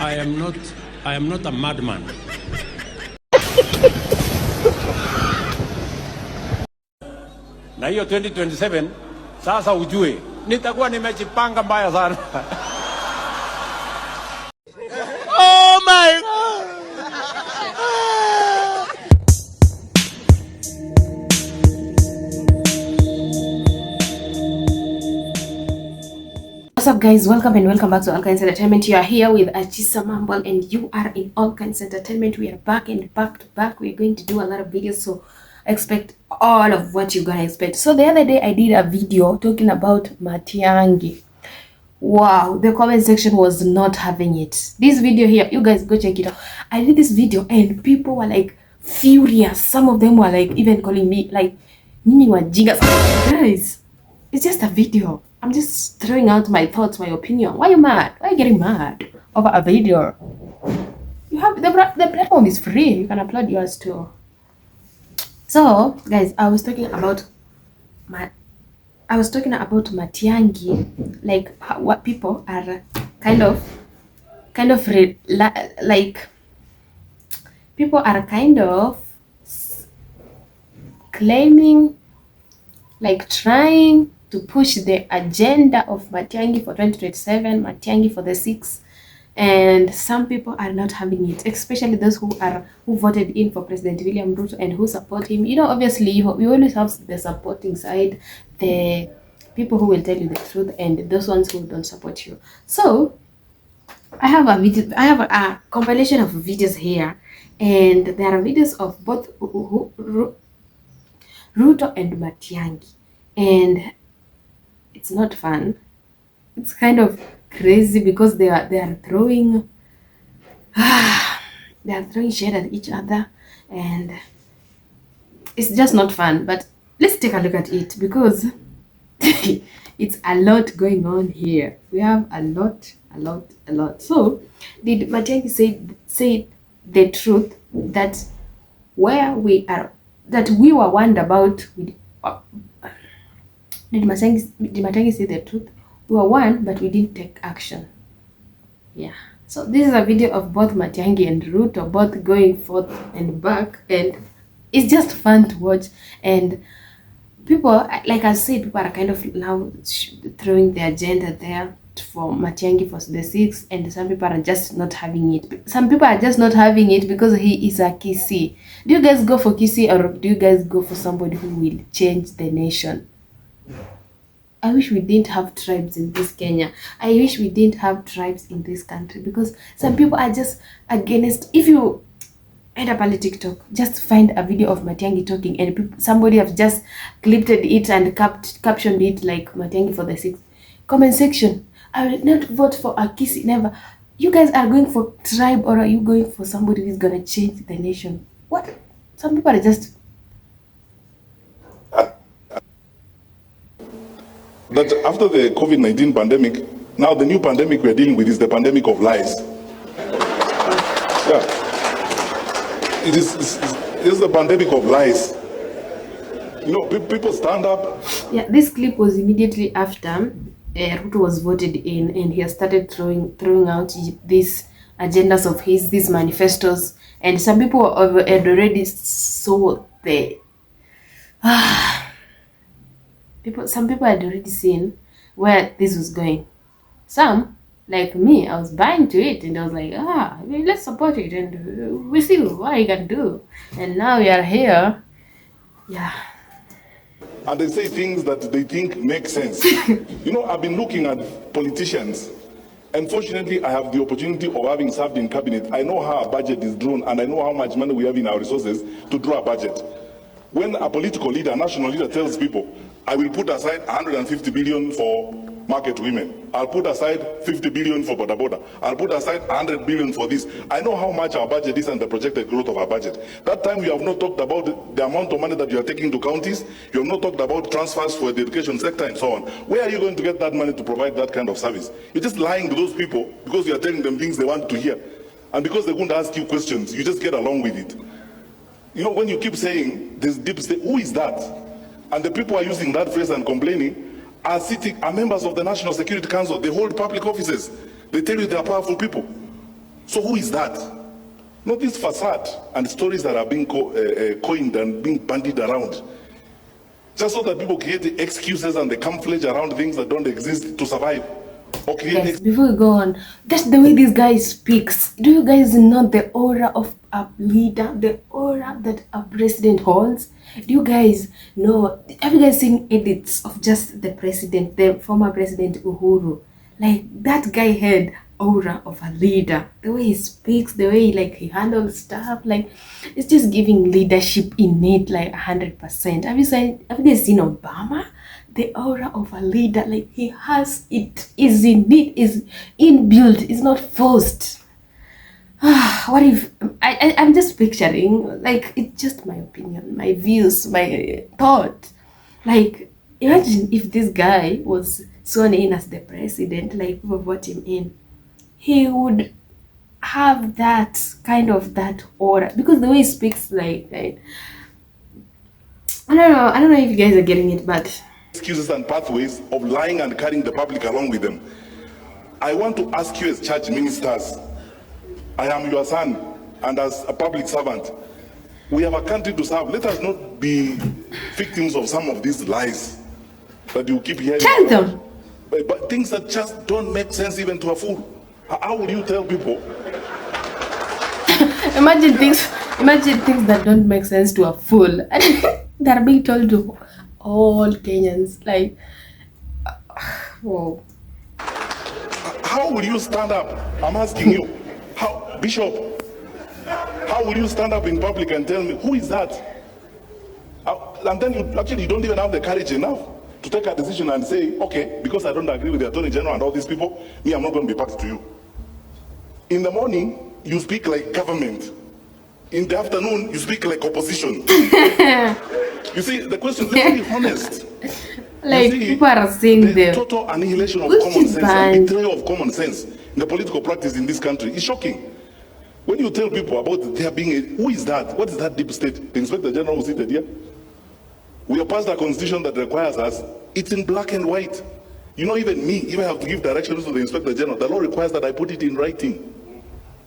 I am not a madman. Na hiyo 2027 sasa ujue nitakuwa nimejipanga mbaya sana. Oh my God. What's up guys, welcome back to All Kinds Entertainment. You are here with Achisa Mambal and you are in All Kinds Entertainment. We are back and back to back. We're going to do a lot of videos, so expect all of what you're gonna expect. So the other day I did a video talking about Matiangi. Wow, the comment section was not having it. This video here, you guys go check it out. I did this video and people were like furious. Some of them were like even calling me like Nini wajinga. Guys, it's just a video. I'm just throwing out my thoughts, my opinion. Why are you mad? Why are you getting mad over a video? You have the platform is free. You can upload yours too. So, guys, I was talking about Matiangi, like what people are like people are kind of claiming, like trying to push the agenda of Matiangi for 2027, Matiangi for the 6th, and some people are not having it, especially those who voted in for President William Ruto and who support him. You know, obviously we always have the supporting side, the people who will tell you the truth, and those ones who don't support you. So I have a compilation of videos here, and there are videos of both Ruto and Matiangi, and it's not fun. It's kind of crazy because they are throwing shade at each other, and it's just not fun. But let's take a look at it because it's a lot going on here. We have a lot. So did Matiangi say the truth that we were warned about? Did Matiangi say the truth? We were warned, but we didn't take action. Yeah. So this is a video of both Matiangi and Ruto, both going forth and back, and it's just fun to watch. And people, like I said, people are kind of now throwing the agenda there for Matiangi for the 6th, and some people are just not having it. Some people are just not having it because he is a Kisii. Do you guys go for Kisii, or do you guys go for somebody who will change the nation? I wish we didn't have tribes in this Kenya. I wish we didn't have tribes in this country, because some people are just against. If you end up on TikTok, just find a video of Matiangi talking, and somebody have just clipped it and captioned it like Matiangi for the 6th. Comment section, I will not vote for a Kisii, never. You guys are going for tribe, or are you going for somebody who's gonna change the nation? What? Some people are just. That after the COVID-19 pandemic, now the new pandemic we're dealing with is the pandemic of lies. Yeah. It is the pandemic of lies. You know, people stand up. Yeah, this clip was immediately after Ruto was voted in, and he has started throwing out these agendas of his, these manifestos, and some people had already saw the some people had already seen where this was going. Some, like me, I was buying to it, and I was like, let's support it, and we see what you can do. And now we are here. Yeah. And they say things that they think make sense. You know, I've been looking at politicians. Unfortunately, I have the opportunity of having served in cabinet. I know how a budget is drawn, and I know how much money we have in our resources to draw a budget. When a political leader, a national leader, tells people, I will put aside 150 billion for market women, I'll put aside 50 billion for boda boda, I'll put aside 100 billion for this. I know how much our budget is and the projected growth of our budget. That time you have not talked about the amount of money that you are taking to counties, you have not talked about transfers for the education sector and so on. Where are you going to get that money to provide that kind of service? You're just lying to those people because you are telling them things they want to hear. And because they won't ask you questions, you just get along with it. You know, when you keep saying this deep state, who is that? And the people are using that phrase and complaining are members of the National Security Council. They hold public offices. They tell you they are powerful people. So who is that? Not this facade and stories that are being coined and being bandied around, just so that people create the excuses and the camouflage around things that don't exist to survive. Okay. Yes, before we go on, that's the way this guy speaks. Do you guys know the aura of a leader, the aura that a president holds? Do you guys know? Have you guys seen edits of just the president, the former president Uhuru? Like, that guy had aura of a leader. The way he speaks, the way like he handles stuff, like it's just giving leadership innate, like 100%. Have you guys seen Obama? The aura of a leader, like he has it, is innate, is inbuilt, is not forced. What if I'm just picturing, like, it's just my opinion, my views, my thought. Like, imagine if this guy was sworn in as the president, like people vote him in, he would have that kind of that aura, because the way he speaks, like, right? I don't know if you guys are getting it, but excuses and pathways of lying and carrying the public along with them. I want to ask you as church ministers, I am your son, and as a public servant, we have a country to serve. Let us not be victims of some of these lies that you keep hearing. tell them. But things that just don't make sense even to a fool. How would you tell people? Imagine things that don't make sense to a fool. That are being told to all Kenyans. Like, whoa. How will you stand up? I'm asking you. How, Bishop, how will you stand up in public and tell me, who is that? And then you don't even have the courage enough to take a decision and say, okay, because I don't agree with the Attorney General and all these people, me, I'm not going to be party to you. In the morning, you speak like government. In the afternoon, you speak like opposition. You see, the question, let's be honest. Like, people are saying the total annihilation of common sense and betrayal of common sense in the political practice in this country is shocking. When you tell people about there being who is that? What is that deep state? The Inspector General who seated here? We have passed a constitution that requires us. It's in black and white. You know, even me, if I have to give directions to the Inspector General, the law requires that I put it in writing.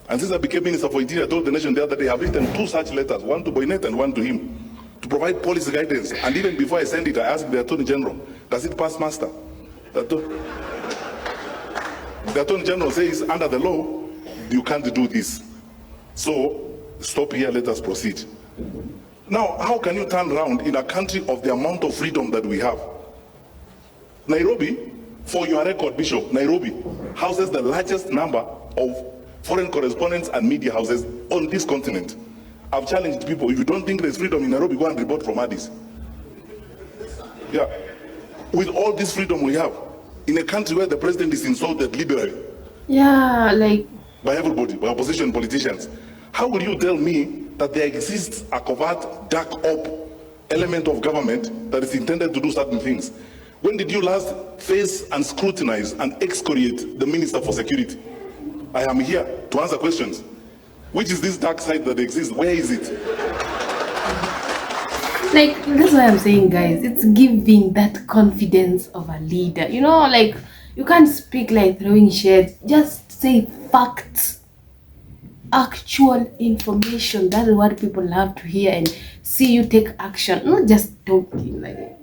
And since I became Minister for Interior, I told the nation the other day, I have written 2 such letters, one to Boynet and one to him, to provide policy guidance. And even before I send it, I asked the Attorney General, does it pass muster? The Attorney General says, under the law, you can't do this. So, stop here, let us proceed. Now, how can you turn around in a country of the amount of freedom that we have? Nairobi, for your record, Bishop, Nairobi houses the largest number of foreign correspondents and media houses on this continent. I've challenged people, if you don't think there's freedom in Nairobi, go and report from Addis. Yeah. With all this freedom we have, in a country where the president is insulted liberally. Yeah, like, by everybody, by opposition politicians. How will you tell me that there exists a covert, dark op element of government that is intended to do certain things? When did you last face and scrutinize and excoriate the Minister for Security? I am here to answer questions. Which is this dark side that exists? Where is it? Like, that's what I'm saying, guys. It's giving that confidence of a leader. You know, like, you can't speak like throwing shades. Just say facts. Actual information. That is what people love to hear and see you take action. Not just talking like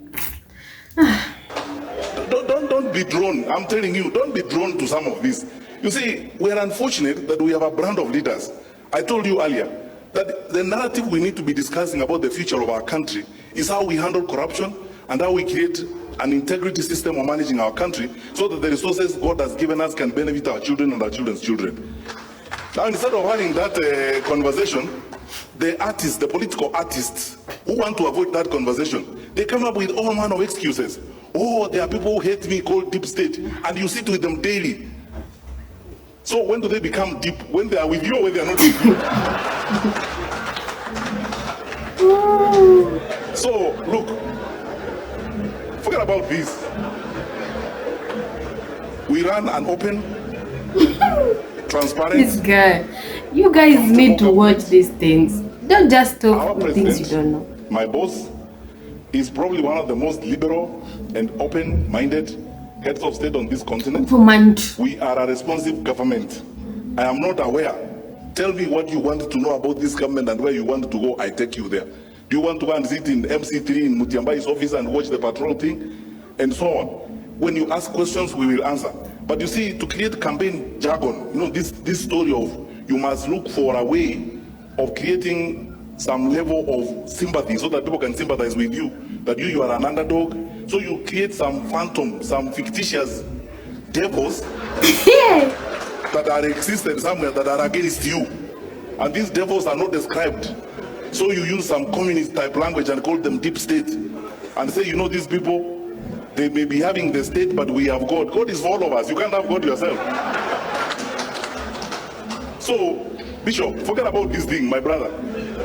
Don't be drawn. I'm telling you, don't be drawn to some of this. You see, we are unfortunate that we have a brand of leaders. I told you earlier that the narrative we need to be discussing about the future of our country is how we handle corruption and how we create an integrity system of managing our country so that the resources God has given us can benefit our children and our children's children. Now, instead of having that conversation, the artists, the political artists who want to avoid that conversation, they come up with all manner of excuses. Oh, there are people who hate me called deep state, and you sit with them daily. So when do they become deep? When they are with you or when they are not with you? So, look, forget about this. We run an open, transparent... This guy. You guys need to watch these things. Don't just talk things you don't know. My boss is probably one of the most liberal and open-minded heads of state on this continent. Command. We are a responsive government. I am not aware. Tell me what you want to know about this government and where you want to go, I take you there. Do you want to go and sit in MC3 in Mutiambai's office and watch the patrol thing? And so on. When you ask questions, we will answer. But you see, to create campaign jargon, you know, this story of you must look for a way of creating some level of sympathy so that people can sympathize with you, that you are an underdog. So you create some phantom, some fictitious devils that are existed somewhere that are against you. And these devils are not described. So you use some communist type language and call them deep state. And say, you know, these people, they may be having the state, but we have God. God is for all of us. You can't have God yourself. So, Bishop, forget about this thing, my brother.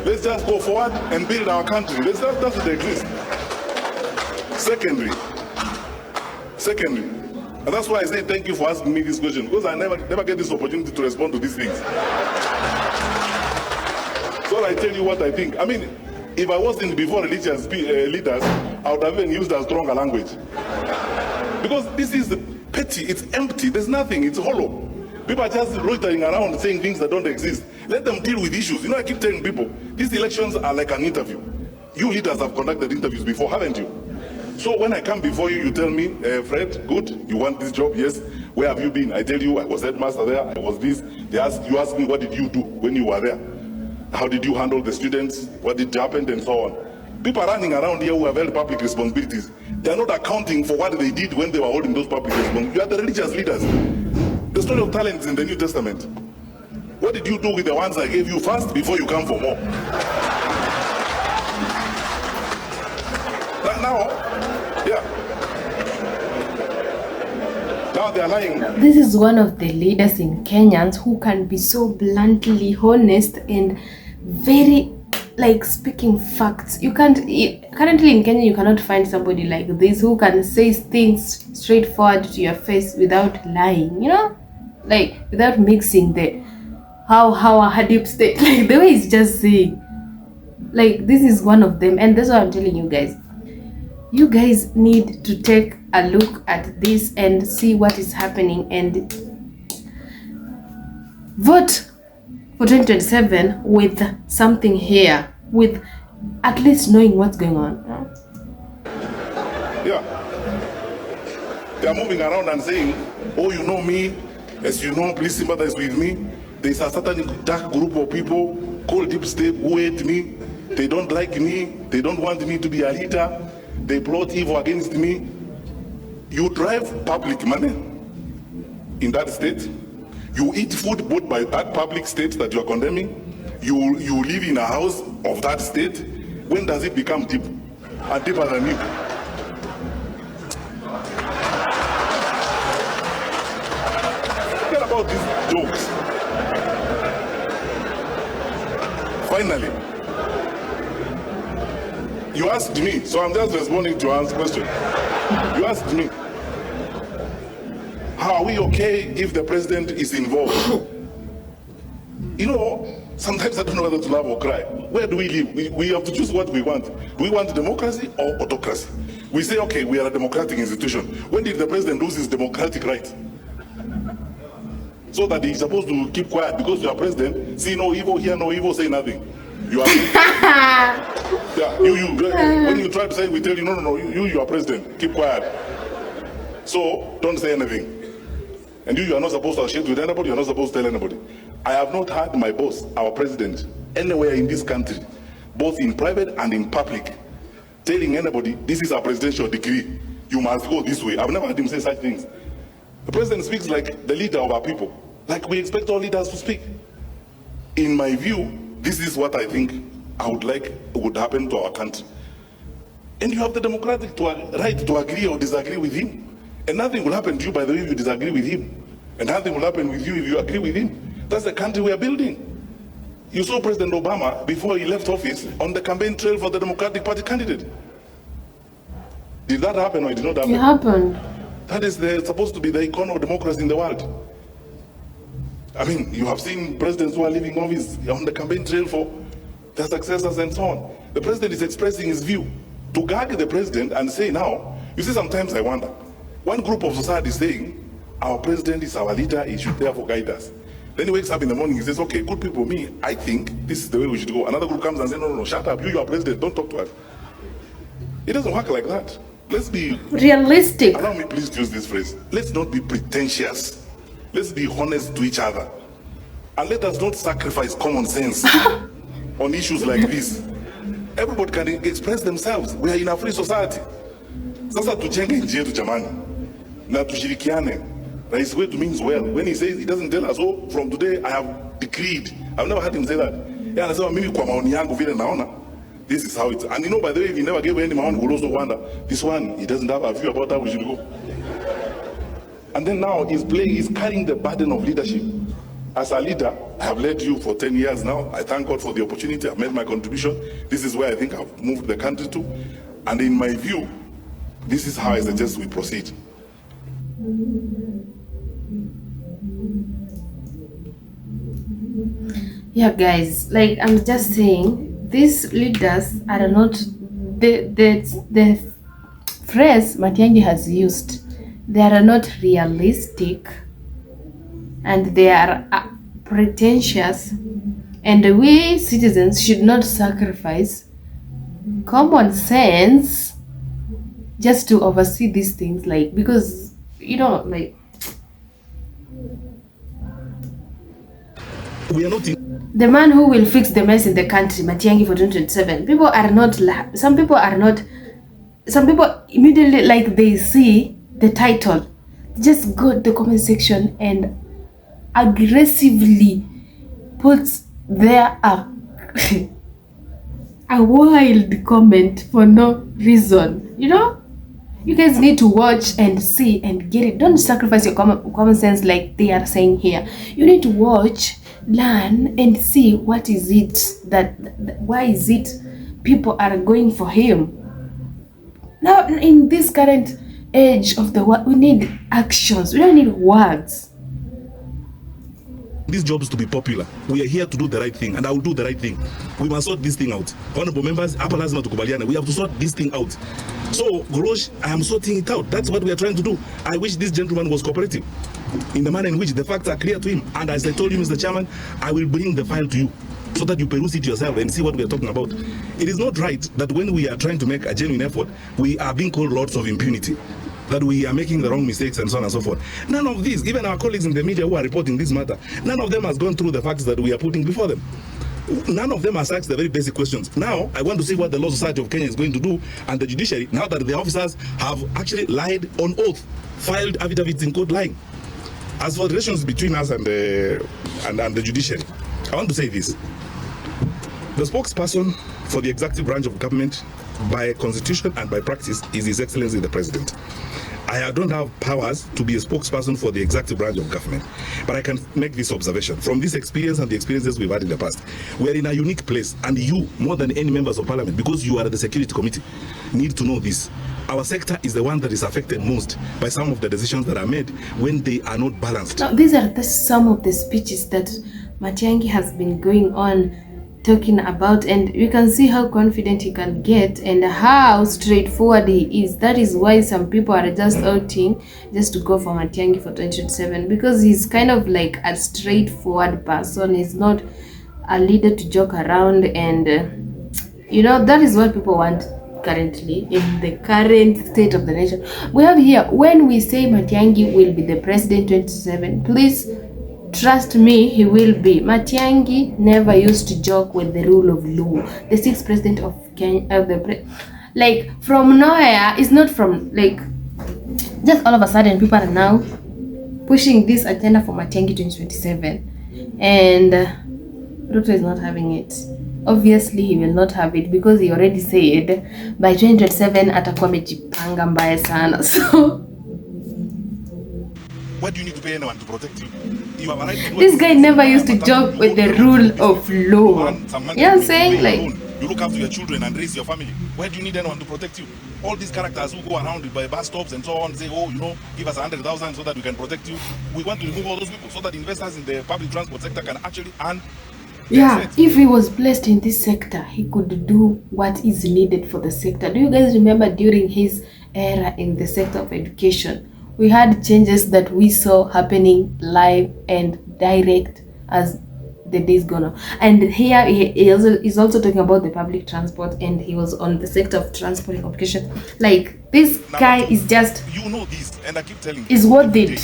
Let's just go forward and build our country. That's what exists. Secondly, and that's why I say thank you for asking me this question, because I never get this opportunity to respond to these things. So I tell you what I think. I mean, if I wasn't before religious leaders, I would have even used a stronger language. Because this is petty, it's empty, there's nothing, it's hollow. People are just loitering around saying things that don't exist. Let them deal with issues. You know, I keep telling people, these elections are like an interview. You leaders have conducted interviews before, haven't you? So when I come before you, you tell me, Fred, good, you want this job? Yes. Where have you been? I tell you, I was headmaster there, I was this. You ask me, what did you do when you were there? How did you handle the students? What did happen? And so on. People are running around here who have held public responsibilities. They are not accounting for what they did when they were holding those public responsibilities. You are the religious leaders. The story of talent is in the New Testament. What did you do with the ones I gave you first before you come for more? Now, yeah. Now they are lying. This is one of the leaders in Kenyans who can be so bluntly honest and very, like, speaking facts. You can't, currently in Kenya, you cannot find somebody like this who can say things straightforward to your face without lying, you know? Like, without mixing the how a deep state, like the way he's just saying. Like, this is one of them, and that's what I'm telling you guys. You guys need to take a look at this and see what is happening and vote for 2027 with something here, with at least knowing what's going on. Yeah. They are moving around and saying, oh, you know me, as you know, please sympathize with me. There's a certain dark group of people called Deep State who hate me. They don't like me. They don't want me to be a leader. They plot evil against me. You drive public money in that state. You eat food bought by that public state that you are condemning. You live in a house of that state. When does it become deep? And deeper than you. Forget about these jokes. Finally, you asked me, so I'm just responding to Anne's question. You asked me, how are we okay if the president is involved? You know, sometimes I don't know whether to laugh or cry. Where do we live? We have to choose what we want. Do we want democracy or autocracy? We say, okay, we are a democratic institution. When did the president lose his democratic rights? So that he's supposed to keep quiet because you are president. See no evil, hear no evil, say nothing. You are yeah, when you try to say, we tell you, no, you are president, keep quiet. So don't say anything. And you are not supposed to share with anybody, you are not supposed to tell anybody. I have not heard my boss, our president, anywhere in this country, both in private and in public, telling anybody, this is a presidential decree, you must go this way. I've never heard him say such things. The president speaks like the leader of our people, like we expect all leaders to speak. In my view, this is what I think I would like would happen to our country. And you have the democratic right to agree or disagree with him. And nothing will happen to you by the way you disagree with him. And nothing will happen with you if you agree with him. That's the country we are building. You saw President Obama, before he left office, on the campaign trail for the Democratic Party candidate. Did that happen or it did not happen? It happened. That is supposed to be the icon of democracy in the world. I mean, you have seen presidents who are leaving office on the campaign trail for their successors and so on. The president is expressing his view. To gag the president and say now, you see, sometimes I wonder, one group of society is saying, our president is our leader, he should therefore guide us. Then he wakes up in the morning, he says, okay, good people, me, I think this is the way we should go. Another group comes and says, no, shut up, you are president, don't talk to us. It doesn't work like that. Let's be realistic. Allow me please to use this phrase. Let's not be pretentious. Let's be honest to each other. And let us not sacrifice common sense on issues like this. Everybody can express themselves. We are in a free society. Sasa tujenge nchi yetu jamani. Na tushirikiane. Rais wetu means well. When he says, he doesn't tell us, oh, from today I have decreed. I've never heard him say that. Yeah, anasema mimi kwa maoni yangu vile naona. This is how it's. And you know, by the way, if he never gave any maoni, we'll also wonder, this one, he doesn't have a view about how we should go. And then now he's carrying the burden of leadership. As a leader, I have led you for 10 years now. I thank God for the opportunity. I've made my contribution. This is where I think I've moved the country to. And in my view, this is how I suggest we proceed. Yeah, guys, like I'm just saying, these leaders are not the phrase Matiangi has used. They are not realistic, and they are pretentious, and we citizens should not sacrifice common sense just to oversee these things, like, because like we are not the man who will fix the mess in the country, Matiangi for 2027. Some people immediately, like, they see the title, just go to the comment section and aggressively puts there a wild comment for no reason. You guys need to watch and see and get it. Don't sacrifice your common sense like they are saying here. You need to watch, learn, and see what is it why is it people are going for him. Now, in this current age of the world, we need actions. We don't need words. These jobs to be popular. We are here to do the right thing, and I will do the right thing. We must sort this thing out. Honorable members, we have to sort this thing out. So, Gorosh, I am sorting it out. That's what we are trying to do. I wish this gentleman was cooperative in the manner in which the facts are clear to him. And as I told you, Mr. Chairman, I will bring the file to you so that you peruse it yourself and see what we are talking about. It is not right that when we are trying to make a genuine effort, we are being called lords of impunity, that we are making the wrong mistakes and so on and so forth. None of these, even our colleagues in the media who are reporting this matter, none of them has gone through the facts that we are putting before them. None of them has asked the very basic questions. Now, I want to see what the Law Society of Kenya is going to do, and the judiciary, now that the officers have actually lied on oath, filed affidavits in court lying. As for the relations between us and the judiciary, I want to say this. The spokesperson for the executive branch of government, by constitution and by practice, is His Excellency the President. I don't have powers to be a spokesperson for the executive branch of government, but I can make this observation. From this experience and the experiences we've had in the past, we are in a unique place, and you, more than any members of parliament, because you are the security committee, need to know this. Our sector is the one that is affected most by some of the decisions that are made when they are not balanced. Now, these are some of the speeches that Matiangi has been going on talking about, and you can see how confident he can get and how straightforward he is. That is why some people are just outing just to go for Matiangi for 2027, because he's kind of like a straightforward person. He's not a leader to joke around, and that is what people want currently in the current state of the nation. We have here, when we say Matiangi will be the president 2027, please trust me, he will be. Matiangi never used to joke with the rule of law. The sixth president of Kenya, like from nowhere, it's not from like just all of a sudden people are now pushing this agenda for Matiangi 2027, and Ruto is not having it. Obviously he will not have it, because he already said by 2027 atakuwa amejipanga mbaya sana. So what do you need to pay anyone to protect you? You have a right to do this guy never used to joke with the rule of law. You know what I'm saying? Like, you look after your children and raise your family. Why do you need anyone to protect you? All these characters who go around by bus stops and so on say, oh, give us 100,000 so that we can protect you. We want to remove all those people so that investors in the public transport sector can actually earn. Yeah, if he was placed in this sector, he could do what is needed for the sector. Do you guys remember during his era in the sector of education, we had changes that we saw happening live and direct as the days go on. And here he's also talking about the public transport, and he was on the sector of transport and communication. Like, this guy is just, you know this, and I keep telling is worth it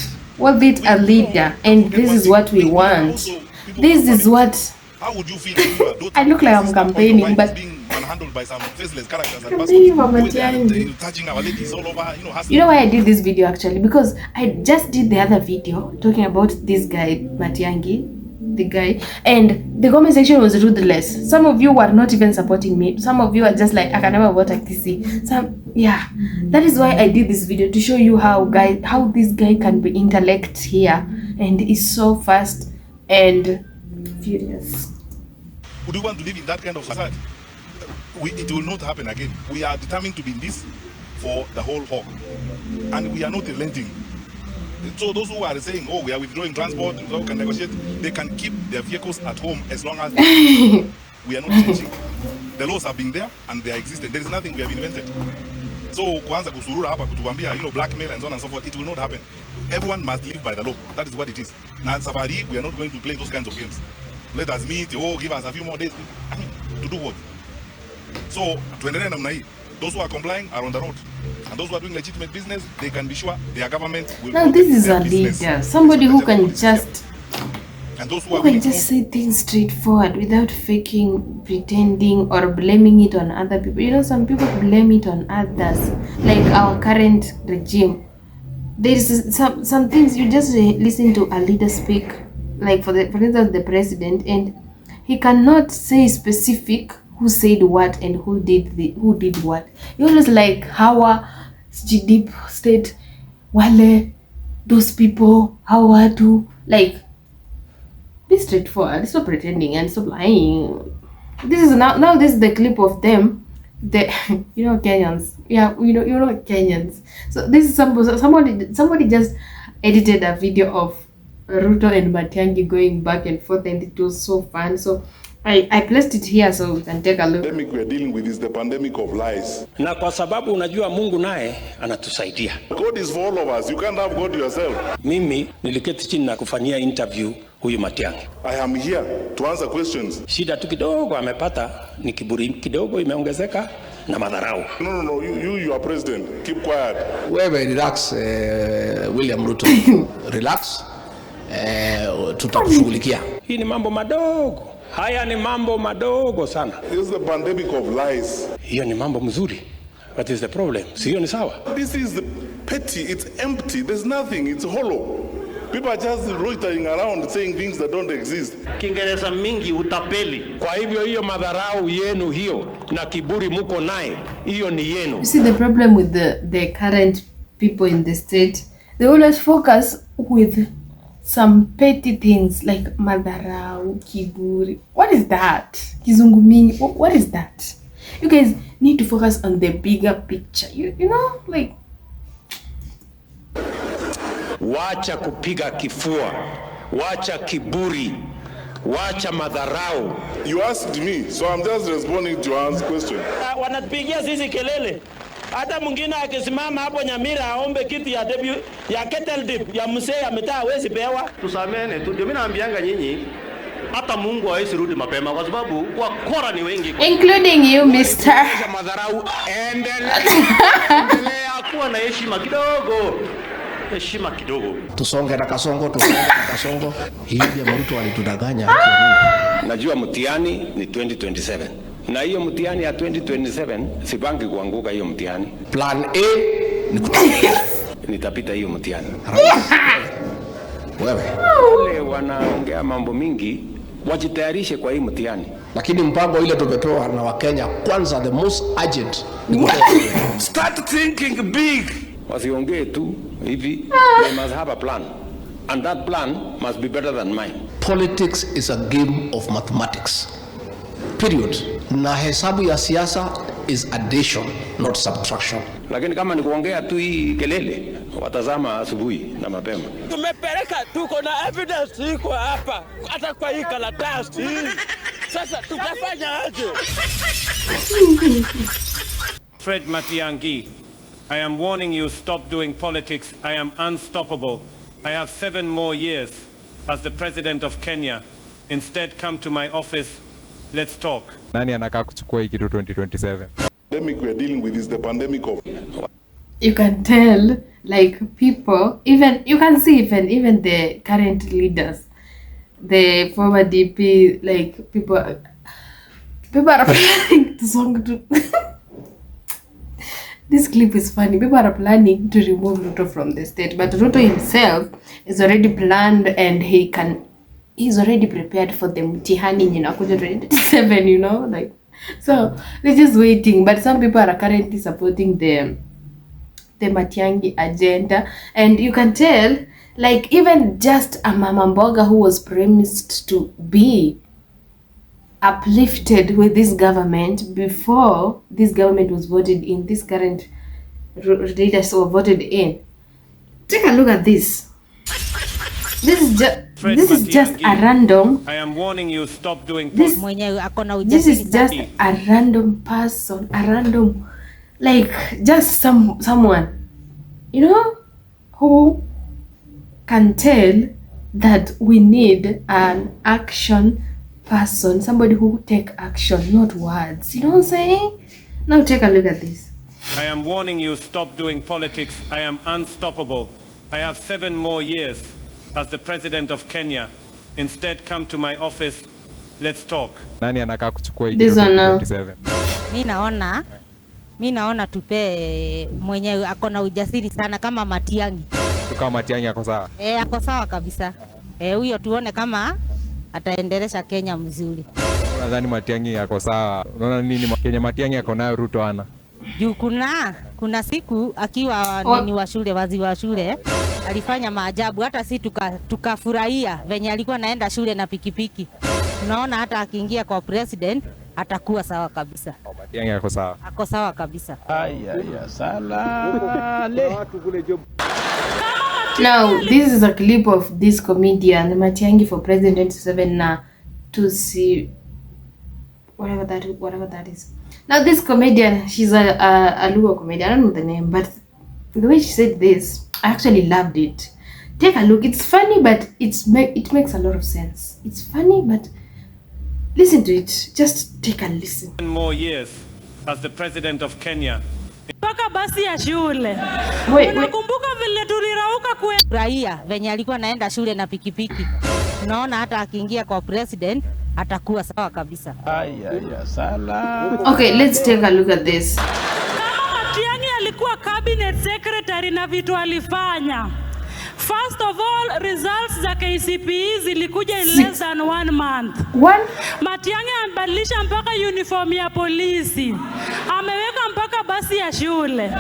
a leader, and this is what we want. This is what, how would you feel? I look like I'm campaigning, but handled by some faceless characters and touching our ladies all over, you know why I did this video actually? Because I just did the other video talking about this guy Matiangi, the guy, and the comment section was ruthless. Some of you were not even supporting me. Some of you are just like, I can never vote like this. Yeah, that is why I did this video, to show you how this guy can be intellect here, and is so fast and furious. Would you want to live in that kind of society? It will not happen again. We are determined to be in this for the whole hog, and we are not relenting. So those who are saying, oh, we are withdrawing transport, we can negotiate, they can keep their vehicles at home as long as we are not changing. The laws have been there and they are existing. There is nothing we have invented. So kuanza kusurura hapa kutuambia, blackmail and so on and so forth, it will not happen. Everyone must live by the law. That is what it is. Now safari, we are not going to play those kinds of games. Let us meet, give us a few more days. I mean, to do what? So those who are complying are on the road, and those who are doing legitimate business, they can be sure their government will. Now this is a leader, somebody who can just, and those who can just say things straightforward without faking, pretending, or blaming it on other people. Some people blame it on others, like our current regime. There is some things you just listen to a leader speak, like for instance the president, and he cannot say specific who said what and who did what. You always like how deep state wale those people, how to, like, be straightforward, stop pretending and stop lying. This is now this is the clip of them, the Kenyans. Yeah, you know Kenyans. So this is somebody just edited a video of Ruto and Matiangi going back and forth, and it was so fun. So I placed it here so we can take a look. The pandemic we are dealing with is the pandemic of lies. Na kwa sababu unajua Mungu naye anatusaidia. God is for all of us. You can't have God yourself. Mimi niliketi chini na kufanyia interview huyu Matiangi. I am here to answer questions. Shida tu kidogo amepata ni kiburi kidogo imeongezeka na madharau. No. You are president. Keep quiet. Wewe relax, William Ruto. Relax. Tutakushughulikia. Hii ni mambo madogo. Haya ni mambo madogo sana. This is the pandemic of lies. Hiyo ni mambo mzuri. What is the problem? Sio ni sawa. This is the petty. It's empty. There's nothing. It's hollow. People are just loitering around saying things that don't exist. Kiingereza mingi utapeli. Kwa hivyo hiyo madharau yenu hiyo na kiburi muko naye, hiyo ni yenu. You see the problem with the current people in the state, they always focus with some petty things like madharau, kiburi. What is that? Kizungumingi. What is that? You guys need to focus on the bigger picture. You know, like. Wacha kupiga kifua. Wacha kiburi. Wacha madharau. You asked me, so I'm just responding to your question. Wanatupigia sisi kelele. Hata mwingine akisimama hapo Nyamira aombe kiti ya kettle dip ya mzee ya mitaa hawezi pewa. Tusamene tu. Ndio mimi naambianga nyinyi hata Mungu hawezi rudi mapema kwa sababu wakora ni wengi. Including you, Mr. Madharau endelea kuwa na heshima kidogo. Heshima kidogo. Tusonge na kasongo. Hii ya Ruto alitudanganya. Najua mtihani ni 2027. Na hiyo mtihani ya 2027 sipangi kuanguka hiyo mtihani. Plan A ni nitapita hiyo mtihani. Wewe. Wale wanaongea mambo mingi wajitayarishe kwa hii mtihani. Lakini mpango ile tumepewa na Wakenya kwanza, the most urgent. Start thinking big. Wasiongee tu hivi. They must have a plan. And that plan must be better than mine. Politics is a game of mathematics. Period. Na hesabu ya siasa is addition, not subtraction. Lakini kama ni kuongea tu hii kelele, watazama asubuhi na mapema. Tumepeleka, tuko na evidence iko hapa, hata kwa hii karatasi. Sasa tutafanya aje? Fred Matiangi, I am warning you, stop doing politics. I am unstoppable. I have 7 more years as the president of Kenya. Instead, come to my office. Let's talk. Nani anakaa kuchukua hii kitu 2027? pandemic we are dealing with is the pandemic of. You can tell, like, people, even you can see even the current leaders, the former DP, like people are planning to song to. This clip is funny. People are planning to remove Ruto from the state, but Ruto himself is already planned and he's already prepared for the mtihani in Nakuja 2027, you know, like, so they're just waiting. But some people are currently supporting the Matiangi agenda, and you can tell, like, even just a Mama Mboga who was promised to be uplifted with this government before this government was voted in, this current leaders were voted in. Take a look at this. This is just a random. I am warning you, stop doing This is just a random person, a random, like, just someone, you know, who can tell that we need an action person, somebody who take action, not words. You know what I'm saying? Now take a look at this. I am warning you, stop doing politics. I am unstoppable. I have 7 more years as the president of Kenya. Instead, come to my office. Let's talk. Nani anakaa kuchukua hii This kitu one now. 2027? Mi naona tupe mwenye akona ujasiri sana kama Matiangi. Kama Matiangi ako sawa? Ako sawa kabisa. Huyo tuone kama ataendelesha Kenya mzuri. Nadhani Matiangi ako sawa. Unaona nini Kenya Matiangi ako nayo Ruto ana? Juu kuna siku akiwa nini wa shule, wazi wa shule, alifanya maajabu, hata si tukafurahia venye alikuwa naenda shule na pikipiki. Unaona hata akiingia kwa president atakuwa sawa kabisa. Matiangi ako sawa? Ako sawa kabisa. Now, this is a clip of this comedian, Matiangi for President 27 na to see whatever that is. Now, this comedian, she's a Luo comedian, I don't know the name, but the way she said this, I actually loved it. Take a look. It's funny, but it makes a lot of sense. It's funny, but listen to it. Just take a listen. 7 more years as the president of Kenya. Paka basi ya shule. Unakumbuka vile tulirauka kufurahia venye alikuwa naenda shule na pikipiki. Unaona hata akiingia kwa president atakuwa sawa kabisa. Okay, let's take a look at this. Kama Matiang'i alikuwa cabinet secretary na vitu alifanya. First of all, results za KCPE zilikuja in less than 1 month. Matiang'i amebadilisha mpaka uniform ya polisi. Ameweka mpaka basi ya shule.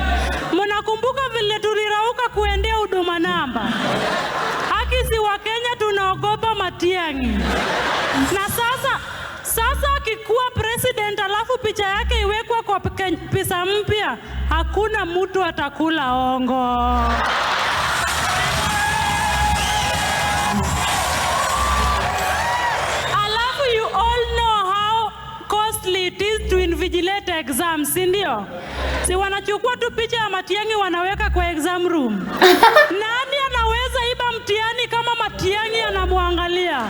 Mnakumbuka vile tulirauka kuendea huduma namba. Haki si wa Kenya tunaogopa Matiang'i. Na sasa akikuwa president alafu picha yake iwekwa kwa pesa mpya, hakuna mtu atakula ongo. It is to invigilate exams, si ndio? Si wanachukua tu picha ya Matiang'i wanaweka kwa exam room. Nani anaweza iba mtihani kama Matiang'i anamwangalia?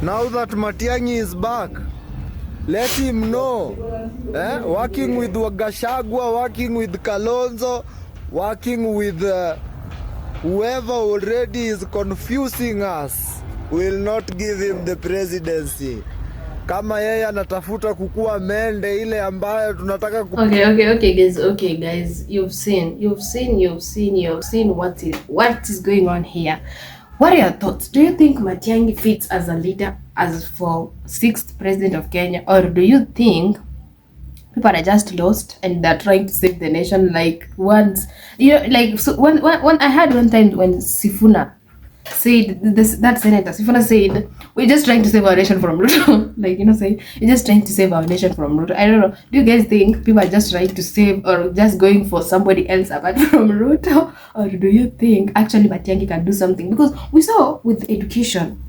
Now that Matiang'i is back, let him know. Working with Gachagua, working with Kalonzo, working with whoever already is confusing us, will not give him the presidency. Kama yeye anatafuta kukua mende ile ambayo tunataka Okay guys, you've seen what is going on here. What are your thoughts? Do you think Matiang'i fits as a leader as for 6th president of Kenya, or do you think people are just lost and they're trying to save the nation like once, you know, like, so when I had one time when Sifuna said this, that senator Sifuna said, we're just trying to save our nation from Ruto. Like, you know, saying you're just trying to save our nation from Ruto. I don't know, do you guys think people are just trying to save or just going for somebody else apart from Ruto, or do you think actually Matiang'i can do something? Because we saw with education,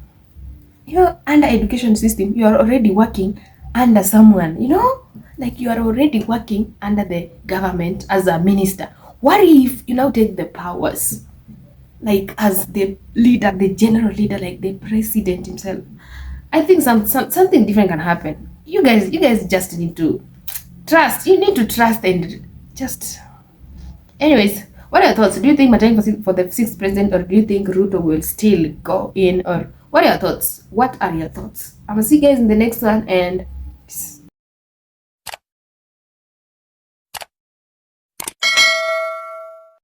you know, under education system, you are already working under someone, you know, like you are already working under the government as a minister. What if you now take the powers like as the leader, the general leader, like the president himself, I think something different can happen. You guys just need to trust. You need to trust and just. Anyways, what are your thoughts? Do you think Matiang'i for the 6th president, or do you think Ruto will still go in, or what are your thoughts? What are your thoughts? I will see you guys in the next one, and peace.